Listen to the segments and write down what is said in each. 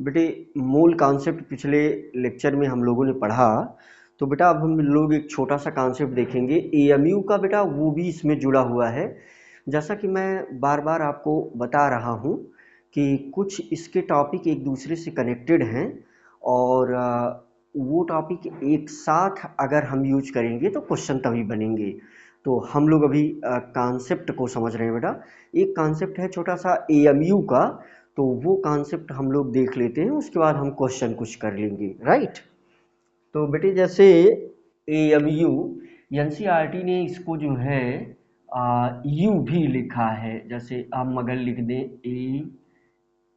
बेटे मूल कॉन्सेप्ट पिछले लेक्चर में हम लोगों ने पढ़ा। तो बेटा अब हम लोग एक छोटा सा कॉन्सेप्ट देखेंगे एएमयू का। बेटा वो भी इसमें जुड़ा हुआ है। जैसा कि मैं बार बार आपको बता रहा हूँ कि कुछ इसके टॉपिक एक दूसरे से कनेक्टेड हैं और वो टॉपिक एक साथ अगर हम यूज करेंगे तो क्वेश्चन तभी बनेंगे। तो हम लोग अभी कॉन्सेप्ट को समझ रहे हैं बेटा। एक कॉन्सेप्ट है छोटा सा एएमयू का, तो वो कॉन्सेप्ट हम लोग देख लेते हैं, उसके बाद हम क्वेश्चन कुछ कर लेंगे। राइट। तो बेटे जैसे एएमयू एनसीईआरटी ने इसको जो है यू भी लिखा है। जैसे हम अगर लिख दें ए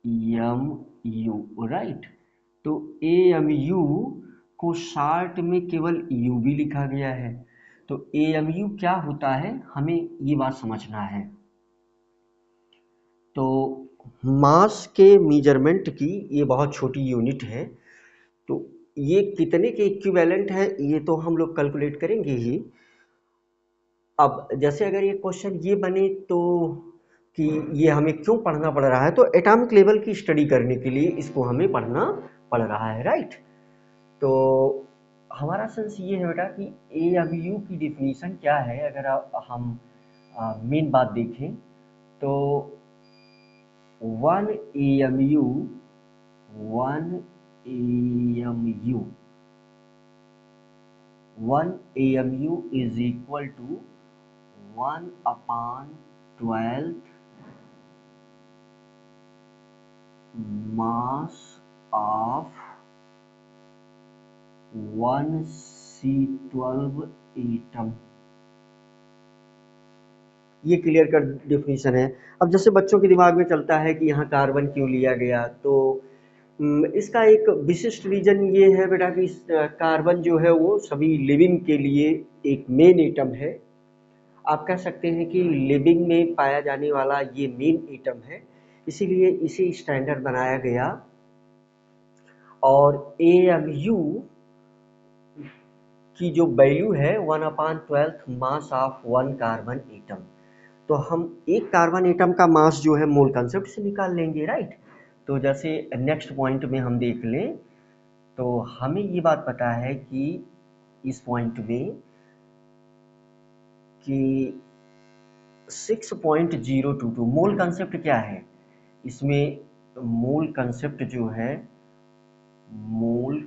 एम यू, राइट। तो ए एम यू को शार्ट में केवल यू भी लिखा गया है। तो ए एम यू क्या होता है हमें ये बात समझना है। तो मास के मेजरमेंट की ये बहुत छोटी यूनिट है। तो ये कितने के इक्विवेलेंट है ये तो हम लोग कैलकुलेट करेंगे ही। अब जैसे अगर ये क्वेश्चन ये बने तो कि ये हमें क्यों पढ़ना पड़ रहा है, तो एटॉमिक लेवल की स्टडी करने के लिए इसको हमें पढ़ना पड़ रहा है। राइट। तो हमारा सेंस ये है बेटा कि एएमयू की डिफिनीशन क्या है। अगर हम मेन बात देखें तो 1 AMU 1 AMU 1 AMU is equal to 1 upon 12th mass of 1 C12 atom. ये क्लियर कट डिफिनीशन है। अब जैसे बच्चों के दिमाग में चलता है कि यहाँ कार्बन क्यों लिया गया, तो इसका एक विशिष्ट रीजन ये है बेटा कि कार्बन जो है वो सभी लिविंग के लिए एक मेन एटम है। आप कह सकते हैं कि लिविंग में पाया जाने वाला ये मेन एटम है, इसीलिए इसे स्टैंडर्ड बनाया गया। और एएमयू की जो वैल्यू है 1/12 मास ऑफ 1 कार्बन एटम। तो हम एक कार्बन एटम का मास जो है मोल कंसेप्ट से निकाल लेंगे। राइट। तो जैसे नेक्स्ट पॉइंट में हम देख लें तो हमें ये बात पता है कि इस पॉइंट में कि 6.022 मोल कंसेप्ट क्या है इसमें। मोल कंसेप्ट जो है मोल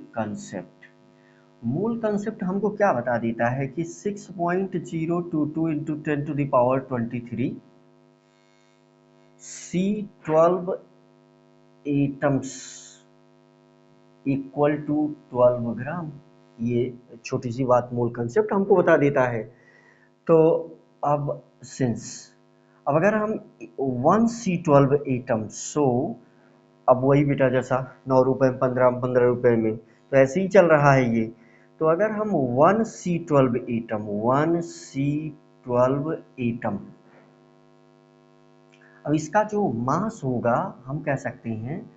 कंसेप्ट हमको क्या बता देता है कि 6.022 into 10⁻23 C12 atoms equal to 12 gram. ये छोटी सी बात मोल कंसेप्ट हमको बता देता है। तो अब अगर हम 1 C12 एटम, सो अब वही बेटा जैसा 9 रुपए में 15 रुपए में तो ऐसे ही चल रहा है ये। तो अगर हम 1 C12 एटम, अब इसका जो मास होगा हम कह सकते हैं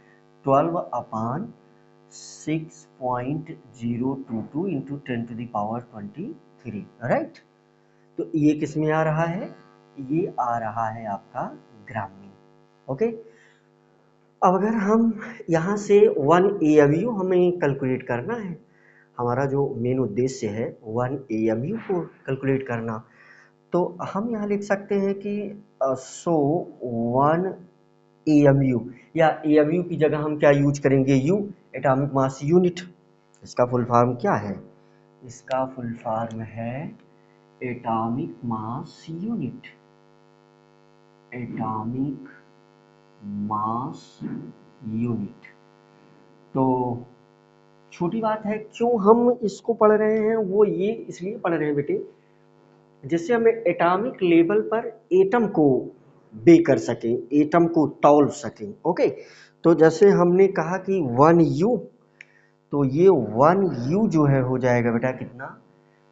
12/6.022 इंटू 10⁻23। राइट। तो ये किस में आ रहा है, ये आ रहा है आपका ग्राम में। ओके। अब अगर हम यहाँ से 1 AMU हमें कैलकुलेट करना है, हमारा जो मेन उद्देश्य है 1 AMU को कैलकुलेट करना, तो हम यहाँ लिख सकते हैं कि 1 AMU, या AMU की जगह हम क्या यूज करेंगे, U, एटॉमिक मास यूनिट। इसका फुल फॉर्म क्या है, इसका फुल फॉर्म है atomic mass unit. Atomic mass unit. तो छोटी बात है क्यों हम इसको पढ़ रहे हैं, वो ये इसलिए पढ़ रहे हैं बेटे जिससे हमें एटॉमिक लेवल पर एटम को बे कर सकें, एटम को तौल सकें। ओके। तो जैसे हमने कहा कि 1U, तो ये 1U जो है हो जाएगा बेटा कितना,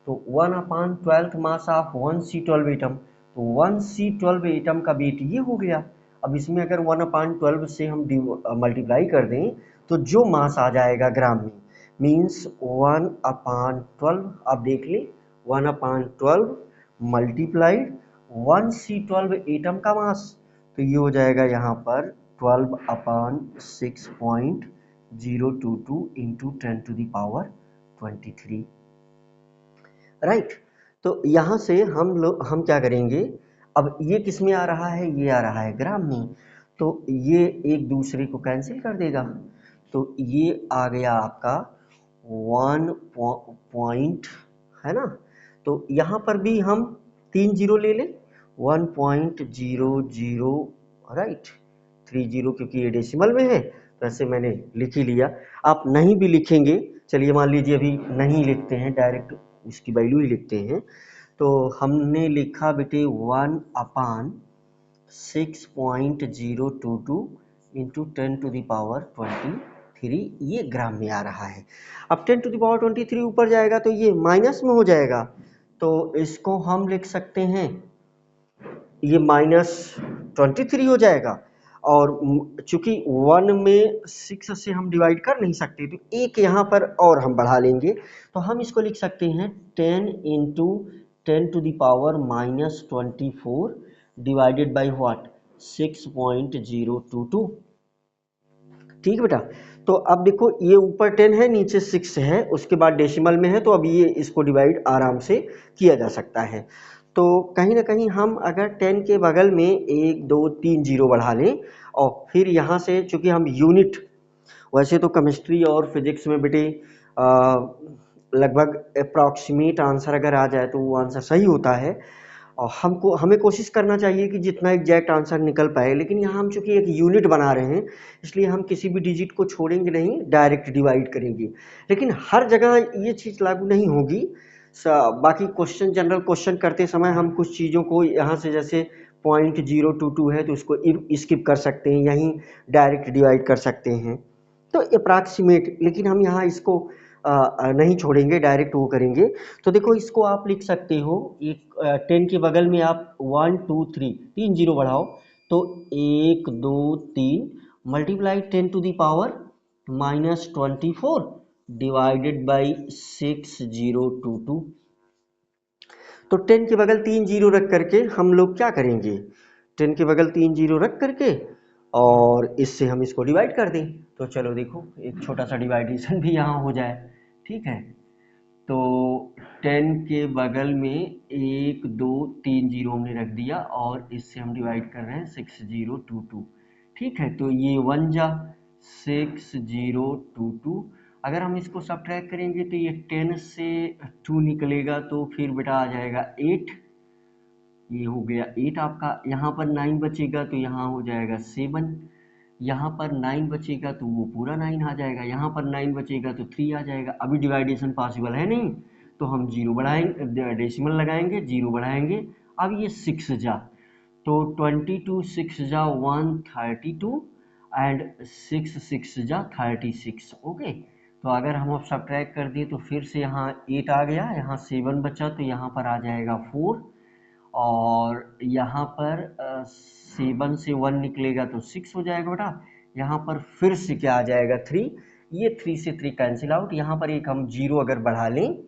तो 1/12 मास ऑफ 1 C12 एटम। तो 1 C12 एटम का वेट ये हो गया। अब इसमें अगर 1/12 से हम मल्टीप्लाई कर दें तो जो मास आ जाएगा ग्राम में, मीन्स 1/12। आप देख लें 1/12 मल्टीप्लाइड 1 C12 एटम का मास, तो ये हो जाएगा यहाँ पर 12/6.022 022 इंटू 10⁻23, राइट। तो यहाँ से हम क्या करेंगे, अब ये किस में आ रहा है, ये आ रहा है ग्राम में, तो ये एक दूसरे को कैंसिल कर देगा, तो ये आ गया आपका 1 पॉइंट, है ना। तो यहाँ पर भी हम 3 जीरो ले लें, 1.00, राइट, 30, क्योंकि ये डेसिमल में है तो ऐसे मैंने लिख ही लिया। आप नहीं भी लिखेंगे, चलिए मान लीजिए अभी नहीं लिखते हैं, डायरेक्ट इसकी वैल्यू ही लिखते हैं, तो हमने लिखा बेटे 1/6.022 इंटू 10⁻23, ये ग्राम में आ रहा है। अब 10⁻23 ऊपर जाएगा तो ये माइनस में हो जाएगा, तो इसको हम लिख सकते हैं, ये -23 हो जाएगा, और चूंकि 1 में 6 से हम डिवाइड कर नहीं सकते तो एक यहाँ पर और हम बढ़ा लेंगे, तो हम इसको लिख सकते हैं 10 इंटू 10⁻24 डिवाइडेड बाई व्हाट, 6.022, ठीक बेटा। तो अब देखो ये ऊपर 10 है, नीचे 6 है, उसके बाद डेसिमल में है, तो अब ये इसको डिवाइड आराम से किया जा सकता है। तो कहीं ना कहीं हम अगर 10 के बगल में 1 2 3 जीरो बढ़ा लें, और फिर यहाँ से चूंकि हम यूनिट, वैसे तो केमिस्ट्री और फिजिक्स में बेटे लगभग अप्रॉक्सीमेट आंसर अगर आ जाए तो वो आंसर सही होता है, और हमें कोशिश करना चाहिए कि जितना एग्जैक्ट आंसर निकल पाए, लेकिन यहाँ हम चूंकि एक यूनिट बना रहे हैं इसलिए हम किसी भी डिजिट को छोड़ेंगे नहीं, डायरेक्ट डिवाइड करेंगे। लेकिन हर जगह ये चीज़ लागू नहीं होगी, बाकी क्वेश्चन, जनरल क्वेश्चन करते समय हम कुछ चीज़ों को यहाँ से, जैसे 0.022 है तो उसको स्किप कर सकते हैं, यहीं डायरेक्ट डिवाइड कर सकते हैं, तो अप्रॉक्सीमेट, लेकिन हम यहाँ इसको नहीं छोड़ेंगे, डायरेक्ट वो करेंगे। तो देखो इसको आप लिख सकते हो, एक 10 के बगल में आप 1 2 3 3 जीरो बढ़ाओ, तो 1 2 3 मल्टीप्लाई 10⁻24 डिवाइडेड बाई 6022। तो 10 के बगल 3 जीरो रख करके हम लोग क्या करेंगे, 10 के बगल 3 जीरो रख करके और इससे हम इसको डिवाइड कर दें, तो चलो देखो एक छोटा सा डिवाइडेशन भी यहाँ हो जाए, ठीक है। तो 10 के बगल में 1 2 3 जीरो हमने रख दिया और इससे हम डिवाइड कर रहे हैं 6022, ठीक है। तो ये 1 जा 6022, अगर हम इसको सब्ट्रैक्ट करेंगे तो ये 10 से 2 निकलेगा, तो फिर बेटा आ जाएगा 8, ये हो गया 8 आपका, यहाँ पर 9 बचेगा तो यहाँ हो जाएगा 7, यहाँ पर 9 बचेगा तो वो पूरा 9 आ जाएगा, यहाँ पर 9 बचेगा तो 3 आ जाएगा। अभी डिवाइडेशन पॉसिबल है नहीं, तो हम जीरो बढ़ाएंगे, डेसिमल लगाएंगे, जीरो बढ़ाएंगे। अब ये 6 जा, तो 22 6 जा 132 एंड 6 6 जा 36, ओके। तो अगर हम अब सब्ट्रैक्ट कर दिए तो फिर से यहाँ 8 आ गया, यहाँ 7 बचा तो यहाँ पर आ जाएगा 4, और यहाँ पर 7 से 1 निकलेगा तो 6 हो जाएगा बेटा, यहाँ पर फिर से क्या आ जाएगा 3, ये 3 से 3 कैंसिल आउट, यहाँ पर एक हम जीरो अगर बढ़ा लें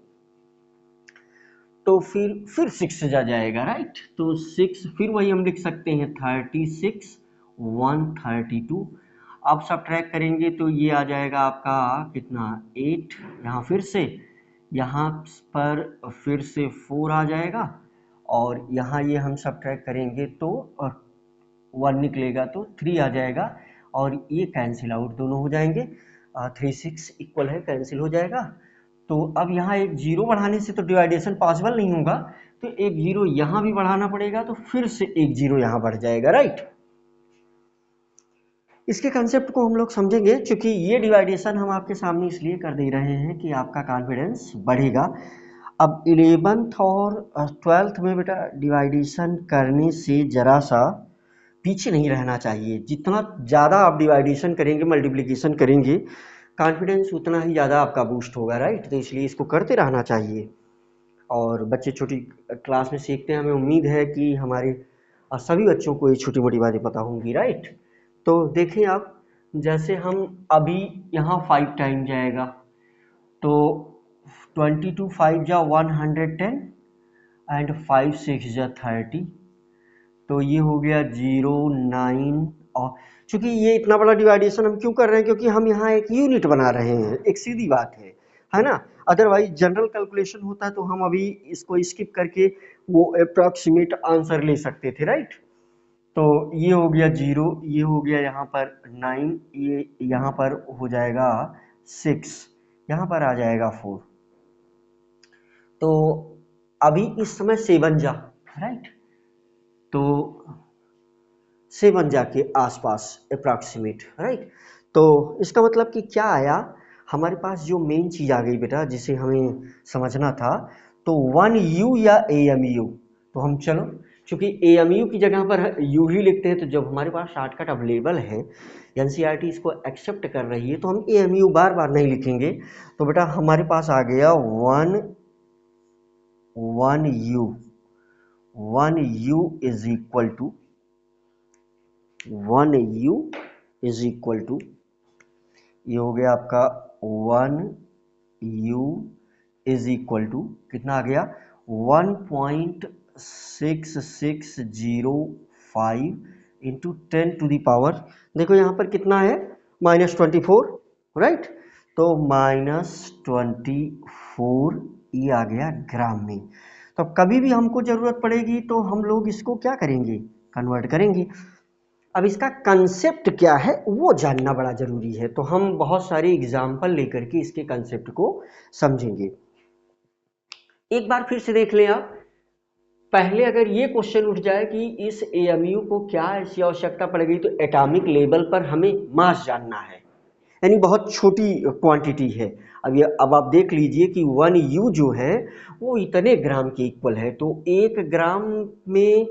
तो फिर 6 जा जाएगा, राइट। तो 6 फिर वही हम लिख सकते हैं 36 132। अब सब्ट्रैक्ट करेंगे तो ये आ जाएगा आपका कितना 8, यहाँ फिर से, यहाँ पर फिर से 4 आ जाएगा, और यहाँ ये हम सब्ट्रैक्ट करेंगे तो 1 निकलेगा तो 3 आ जाएगा, और ये कैंसिल आउट दोनों हो जाएंगे, 3 6 इक्वल है, कैंसिल हो जाएगा। तो अब यहाँ एक जीरो बढ़ाने से तो डिवाइडेशन पॉसिबल नहीं होगा, तो एक जीरो यहाँ भी बढ़ाना पड़ेगा, तो फिर से एक जीरो यहाँ बढ़ जाएगा, राइट। इसके कंसेप्ट को हम लोग समझेंगे, क्योंकि ये डिवाइडेशन हम आपके सामने इसलिए कर दे रहे हैं कि आपका कॉन्फिडेंस बढ़ेगा। अब 11th और 12th में बेटा डिवाइडेशन करने से जरा सा पीछे नहीं रहना चाहिए, जितना ज़्यादा आप डिवाइडेशन करेंगे, मल्टीप्लिकेशन करेंगे, कॉन्फिडेंस उतना ही ज़्यादा आपका बूस्ट होगा, राइट। तो इसलिए इसको करते रहना चाहिए, और बच्चे छोटी क्लास में सीखते हैं, हमें उम्मीद है कि हमारे सभी बच्चों को ये छोटी मोटी बातें पता होंगी, राइट। तो देखें आप, जैसे हम अभी यहाँ 5 टाइम जाएगा, तो 22 5 जा 110 एंड 5 6 जा 30, तो ये हो गया 0 9 और चूंकि ये इतना बड़ा डिवाइडेशन हम क्यों कर रहे हैं, क्योंकि हम यहाँ एक यूनिट बना रहे हैं, एक सीधी बात है ना। अदरवाइज जनरल कैलकुलेशन होता है तो हम अभी इसको स्किप करके वो अप्रॉक्सीमेट आंसर ले सकते थे, राइट। तो ये हो गया 0, ये हो गया यहाँ पर 9, ये यहाँ पर हो जाएगा 6, यहाँ पर आ जाएगा 4। तो अभी इस समय 7 जा, राइट, तो 7 जा के आसपास अप्रॉक्सीमेट, राइट। तो इसका मतलब कि क्या आया, हमारे पास जो मेन चीज आ गई बेटा जिसे हमें समझना था, तो 1u या AMU। तो हम चलो, क्योंकि AMU की जगह पर u ही लिखते हैं, तो जब हमारे पास शॉर्टकट अवेलेबल है, NCERT इसको एक्सेप्ट कर रही है, तो हम AMU बार बार नहीं लिखेंगे। तो बेटा हमारे पास आ गया 1u is equal to 1u is equal to, ये हो गया आपका 1u इज इक्वल टू कितना आ गया, 1.6605 इंटू 10 टू द पावर, देखो यहाँ पर कितना है, -24, राइट। तो -24 ये आ गया ग्राम में। तो कभी भी हमको जरूरत पड़ेगी तो हम लोग इसको क्या करेंगे, कन्वर्ट करेंगे। अब इसका कंसेप्ट क्या है वो जानना बड़ा जरूरी है, तो हम बहुत सारे एग्जाम्पल लेकर के इसके कंसेप्ट को समझेंगे। एक बार फिर से देख लें आप, पहले अगर ये क्वेश्चन उठ जाए कि इस AMU को क्या ऐसी आवश्यकता पड़ेगी, तो एटॉमिक लेवल पर हमें मास जानना है, यानी बहुत छोटी क्वांटिटी है। अब आप देख लीजिए कि 1u जो है वो इतने ग्राम के इक्वल है, तो 1 ग्राम में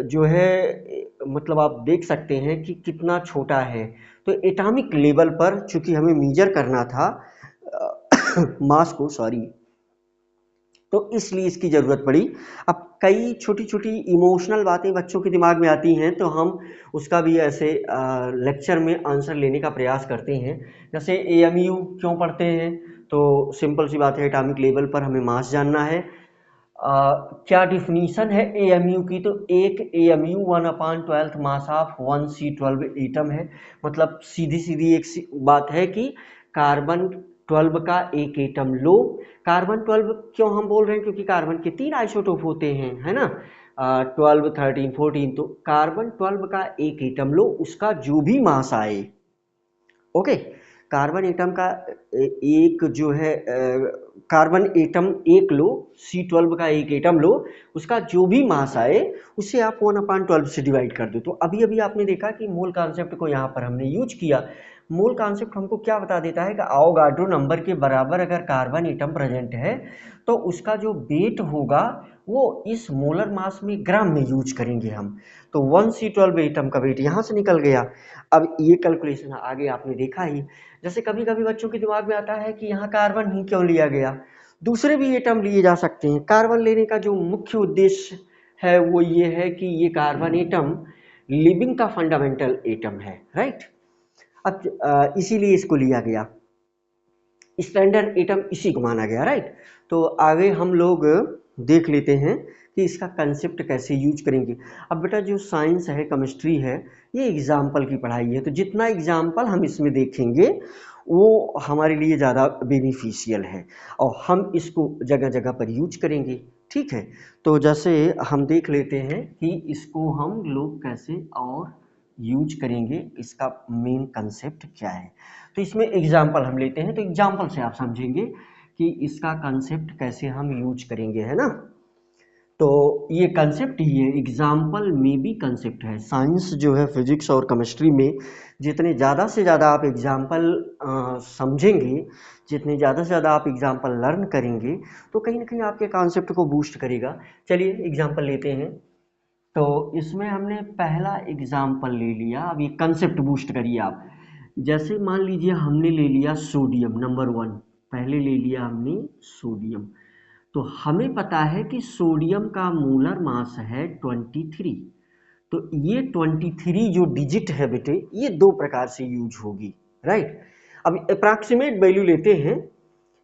जो है मतलब आप देख सकते हैं कि कितना छोटा है। तो एटॉमिक लेवल पर चूंकि हमें मेजर करना था मास को, सॉरी, तो इसलिए इसकी जरूरत पड़ी। अब कई छोटी छोटी इमोशनल बातें बच्चों के दिमाग में आती हैं, तो हम उसका भी ऐसे लेक्चर में आंसर लेने का प्रयास करते हैं। जैसे AMU क्यों पढ़ते हैं, तो सिंपल सी बात है, एटॉमिक लेवल पर हमें मास जानना है। क्या डिफिनीशन है AMU की, तो एक AMU 1/12 mass of 1C12 atom है। मतलब सीधी सीधी एक बात है कि कार्बन 12 का एक एटम लो। कार्बन 12 क्यों हम बोल रहे हैं, क्योंकि कार्बन के 3 आइसोटोप होते हैं, है ना, 12, 13, 14। तो कार्बन 12 का एक एटम लो, उसका जो भी मास आए, ओके, कार्बन एटम का एक जो है कार्बन एटम एक लो, C12 का एक एटम लो, उसका जो भी मास आए उसे आप 1/12 से डिवाइड कर दो। तो अभी अभी आपने देखा कि मोल कॉन्सेप्ट को यहाँ पर हमने यूज किया। मोल कॉन्सेप्ट हमको क्या बता देता है कि आवोगाड्रो नंबर के बराबर अगर कार्बन एटम प्रेजेंट है तो उसका जो वेट होगा वो इस मोलर मास में ग्राम में यूज करेंगे हम। तो 1C12 एटम का वेट यहाँ से निकल गया। अब ये कैलकुलेशन आगे आपने देखा ही, जैसे कभी कभी बच्चों के दिमाग में आता है कि यहाँ कार्बन ही क्यों लिया गया, दूसरे भी एटम लिए जा सकते हैं। कार्बन लेने का जो मुख्य उद्देश्य है वो ये है कि ये कार्बन एटम लिविंग का फंडामेंटल एटम है, राइट। अब इसीलिए इसको लिया गया, स्टैंडर्ड एटम इसी को माना गया, राइट। तो आगे हम लोग देख लेते हैं कि इसका कंसेप्ट कैसे यूज करेंगे। अब बेटा जो साइंस है, केमिस्ट्री है, ये एग्जाम्पल की पढ़ाई है, तो जितना एग्जाम्पल हम इसमें देखेंगे वो हमारे लिए ज़्यादा बेनिफिशियल है और हम इसको जगह जगह पर यूज करेंगे, ठीक है। तो जैसे हम देख लेते हैं कि इसको हम लोग कैसे और यूज करेंगे, इसका मेन कंसेप्ट क्या है। तो इसमें एग्जाम्पल हम लेते हैं, तो एग्जाम्पल से आप समझेंगे कि इसका कंसेप्ट कैसे हम यूज करेंगे, है ना। तो ये कंसेप्ट ही है, एग्जाम्पल में भी कंसेप्ट है। साइंस जो है, फिजिक्स और केमिस्ट्री में जितने ज़्यादा से ज़्यादा आप एग्जाम्पल समझेंगे, जितने ज़्यादा से ज़्यादा आप एग्जाम्पल लर्न करेंगे, तो कहीं ना कहीं आपके कॉन्सेप्ट को बूस्ट करेगा। चलिए एग्जाम्पल लेते हैं। तो इसमें हमने पहला एग्जाम्पल ले लिया। अब ये कंसेप्ट बूस्ट करिए आप। जैसे मान लीजिए हमने ले लिया सोडियम, नंबर 1, पहले ले लिया हमने सोडियम। तो हमें पता है कि सोडियम का मोलर मास है 23। तो ये 23 जो डिजिट है बेटे, ये दो प्रकार से यूज होगी, राइट। अब अप्रॉक्सीमेट वैल्यू लेते हैं।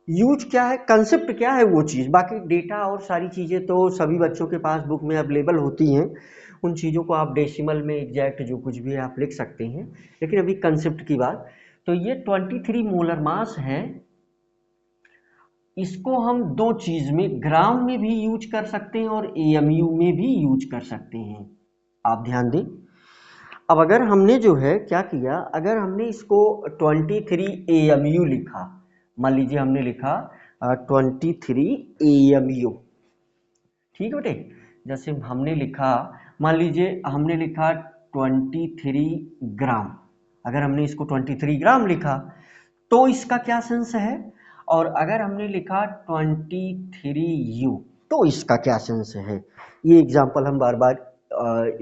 यूज क्या है, कंसेप्ट क्या है, वो चीज़, बाकी डेटा और सारी चीज़ें तो सभी बच्चों के पास बुक में अवेलेबल होती हैं, उन चीज़ों को आप डेसिमल में एग्जैक्ट जो कुछ भी है आप लिख सकते हैं, लेकिन अभी कंसेप्ट की बात। तो ये 23 मोलर मास है, इसको हम दो चीज़ में, ग्राम में भी यूज कर सकते हैं और एएमयू में भी यूज कर सकते हैं। आप ध्यान दें। अब अगर हमने जो है क्या किया, अगर हमने इसको 23 एएमयू लिखा, मान लीजिए हमने लिखा 23 एएमयू, ठीक है बेटे। जैसे हमने लिखा, मान लीजिए हमने लिखा 23 ग्राम, अगर हमने इसको 23 ग्राम लिखा तो इसका क्या सेंस है, और अगर हमने लिखा 23U तो इसका क्या सेंस है। ये एग्जाम्पल हम बार बार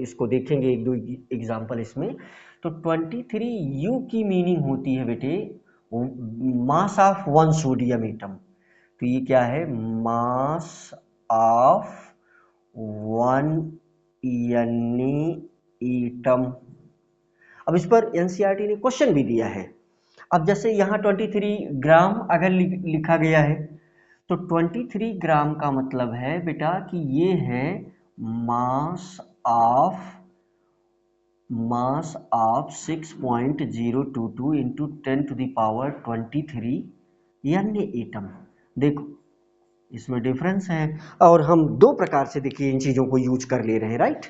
इसको देखेंगे, एक दो एग्जाम्पल इसमें। तो 23U की मीनिंग होती है बेटे mass of one sodium atom. तो ये क्या है, मास ऑफ वन एटम। अब इस पर एनसीईआरटी ने क्वेश्चन भी दिया है। अब जैसे यहाँ 23 ग्राम अगर लिखा गया है, तो 23 ग्राम का मतलब है बेटा कि ये है मास ऑफ 6.022 इंटू 10⁻23 यानी एटम। देखो इसमें डिफरेंस है, और हम दो प्रकार से देखिए इन चीज़ों को यूज कर ले रहे हैं, राइट।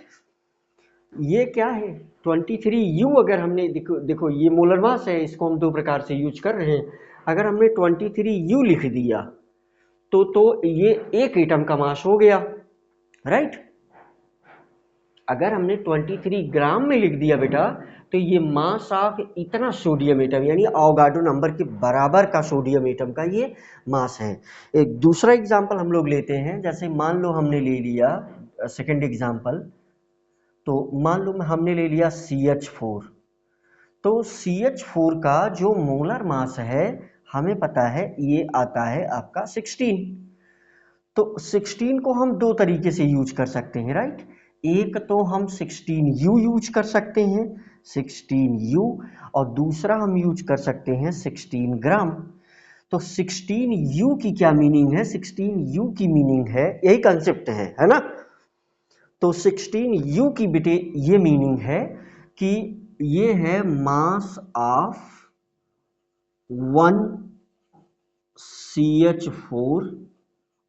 ये क्या है 23U, अगर हमने देखो ये मोलर मास है, इसको हम दो प्रकार से यूज कर रहे हैं। अगर हमने 23U लिख दिया तो ये एक एटम का मास हो गया, राइट। अगर हमने 23 ग्राम में लिख दिया बेटा तो ये मास ऑफ इतना सोडियम एटम, यानी अवोगाड्रो नंबर के बराबर का सोडियम एटम का ये मास है। एक दूसरा एग्जांपल हम लोग लेते हैं, जैसे मान लो हमने ले लिया सेकंड एग्जांपल, तो मान लो हमने ले लिया CH4। तो CH4 का जो मोलर मास है हमें पता है ये आता है आपका 16। तो 16 को हम दो तरीके से यूज कर सकते हैं, राइट। एक तो हम 16U यूज कर सकते हैं, 16U, और दूसरा हम यूज कर सकते हैं 16 ग्राम। तो 16U की क्या मीनिंग है, 16U की मीनिंग है, यही कंसेप्ट है ना। तो 16U की बेटे ये मीनिंग है कि ये है मास ऑफ 1 CH4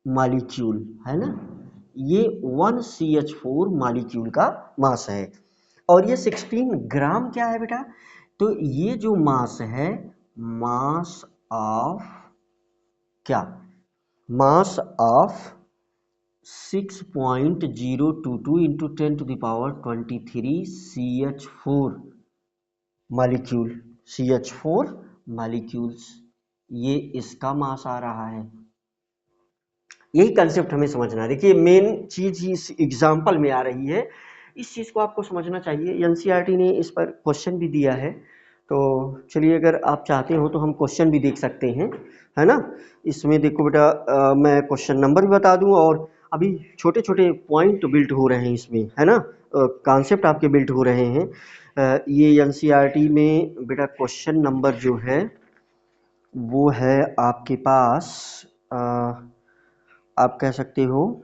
मॉलिक्यूल, है ना। ये 1 CH4 मॉलिक्यूल का मास है। और ये 16 ग्राम क्या है बेटा, तो ये जो मास है, मास ऑफ क्या, mass of 6.022 into 10⁻23 CH4 molecule, CH4 molecules, ये इसका मास आ रहा है। यही कंसेप्ट हमें समझना है। देखिए मेन चीज ही इस एग्जाम्पल में आ रही है, इस चीज को आपको समझना चाहिए। एनसीईआरटी ने इस पर क्वेश्चन भी दिया है, तो चलिए अगर आप चाहते हो तो हम क्वेश्चन भी देख सकते हैं, है ना। इसमें देखो बेटा मैं क्वेश्चन नंबर भी बता दूं, और अभी छोटे छोटे पॉइंट बिल्ट हो रहे हैं इसमें, है ना, कॉन्सेप्ट आपके बिल्ट हो रहे हैं। ये एनसीईआरटी में बेटा क्वेश्चन नंबर जो है वो है आपके पास, आप कह सकते हो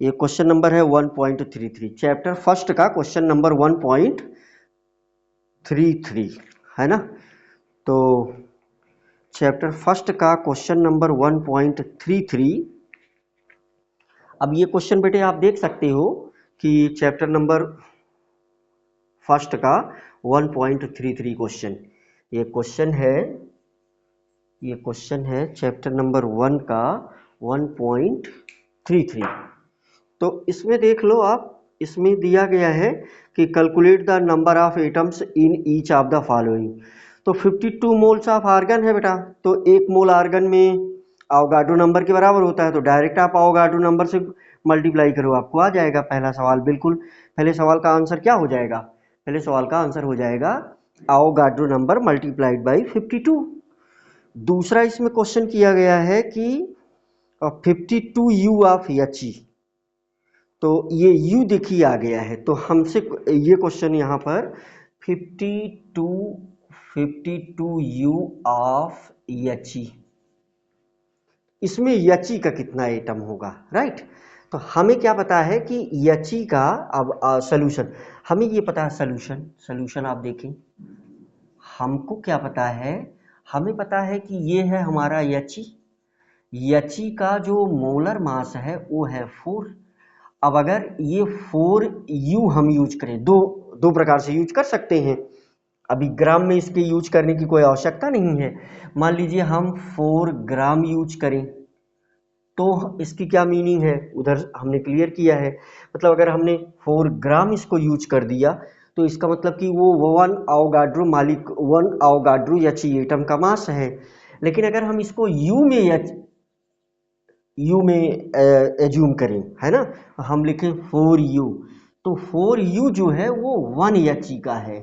ये क्वेश्चन नंबर है 1.33, चैप्टर फर्स्ट का क्वेश्चन नंबर 1.33, है ना। तो चैप्टर फर्स्ट का क्वेश्चन नंबर 1.33। अब ये क्वेश्चन बेटे आप देख सकते हो कि चैप्टर नंबर फर्स्ट का 1.33 क्वेश्चन, ये क्वेश्चन है चैप्टर नंबर 1 का 1.33। तो इसमें देख लो आप, इसमें दिया गया है कि calculate the number of atoms in each of the following. तो 52 मोल्स ऑफ आर्गन है बेटा, तो एक मोल आर्गन में अवोगाड्रो नंबर के बराबर होता है, तो डायरेक्ट आप अवोगाड्रो नंबर से मल्टीप्लाई करो, आपको आ जाएगा पहला सवाल। बिल्कुल पहले सवाल का आंसर क्या हो जाएगा, पहले सवाल का आंसर हो जाएगा अवोगाड्रो नंबर मल्टीप्लाइड बाई 52। दूसरा इसमें क्वेश्चन किया गया है कि 52U ऑफ He, तो ये U देखिए आ गया है, तो हमसे ये क्वेश्चन यहाँ पर 52U ऑफ He, इसमें He का कितना एटम होगा, राइट। तो हमें क्या पता है कि यची का अब सॉल्यूशन, हमें ये पता है सॉल्यूशन आप देखें, हमको क्या पता है, हमें पता है कि ये है हमारा यची का जो मोलर मास है वो है 4। अब अगर ये 4U हम यूज करें, दो दो प्रकार से यूज कर सकते हैं, अभी ग्राम में इसके यूज करने की कोई आवश्यकता नहीं है। मान लीजिए हम 4 ग्राम यूज करें तो इसकी क्या मीनिंग है, उधर हमने क्लियर किया है। मतलब अगर हमने 4 ग्राम इसको यूज कर दिया तो इसका मतलब कि वो 1 अवोगाड्रो यची एटम का मास है। लेकिन अगर हम इसको यू में एज्यूम करें, है ना, हम लिखें 4U, तो 4U जो है वो 1 एच का है,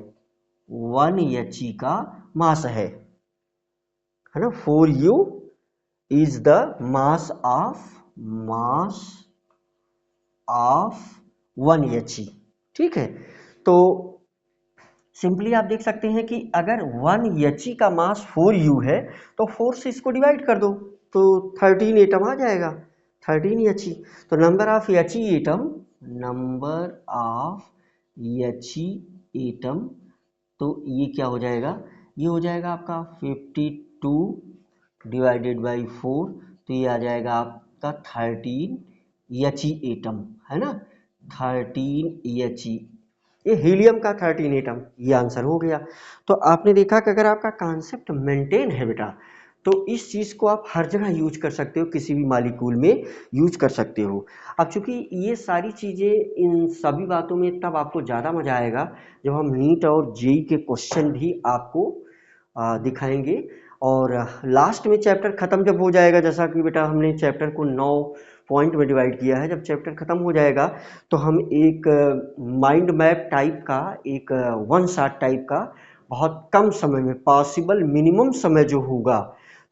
1 एच का मास है ना। 4U is the mass of 1 H. ठीक है, तो सिंपली आप देख सकते हैं कि अगर 1 एच का मास 4U है तो 4 से इसको डिवाइड कर दो तो 13 एटम आ जाएगा, 13 एच। तो नंबर ऑफ एच एटम, तो ये क्या हो जाएगा, ये हो जाएगा आपका 52 डिवाइडेड बाई 4, तो ये आ जाएगा आपका 13 एच एटम, है ना, 13 एच, ये हीलियम का 13 एटम, ये आंसर हो गया। तो आपने देखा कि अगर आपका कॉन्सेप्ट मेंटेन है बेटा तो इस चीज़ को आप हर जगह यूज कर सकते हो, किसी भी मॉलिक्यूल में यूज कर सकते हो। अब चूंकि ये सारी चीज़ें, इन सभी बातों में तब आपको ज़्यादा मजा आएगा जब हम नीट और जेई के क्वेश्चन भी आपको दिखाएंगे। और लास्ट में चैप्टर खत्म जब हो जाएगा, जैसा कि बेटा हमने चैप्टर को 9 पॉइंट में डिवाइड किया है, जब चैप्टर खत्म हो जाएगा तो हम एक माइंड मैप टाइप का, एक वन शॉट टाइप का, बहुत कम समय में, पॉसिबल मिनिमम समय जो होगा,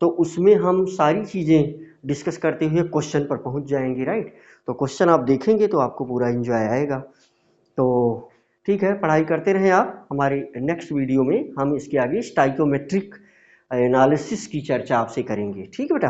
तो उसमें हम सारी चीज़ें डिस्कस करते हुए क्वेश्चन पर पहुंच जाएंगे, राइट। तो क्वेश्चन आप देखेंगे तो आपको पूरा एंजॉय आएगा। तो ठीक है, पढ़ाई करते रहें आप। हमारे नेक्स्ट वीडियो में हम इसके आगे स्टाइकोमेट्रिक एनालिसिस की चर्चा आपसे करेंगे। ठीक है बेटा।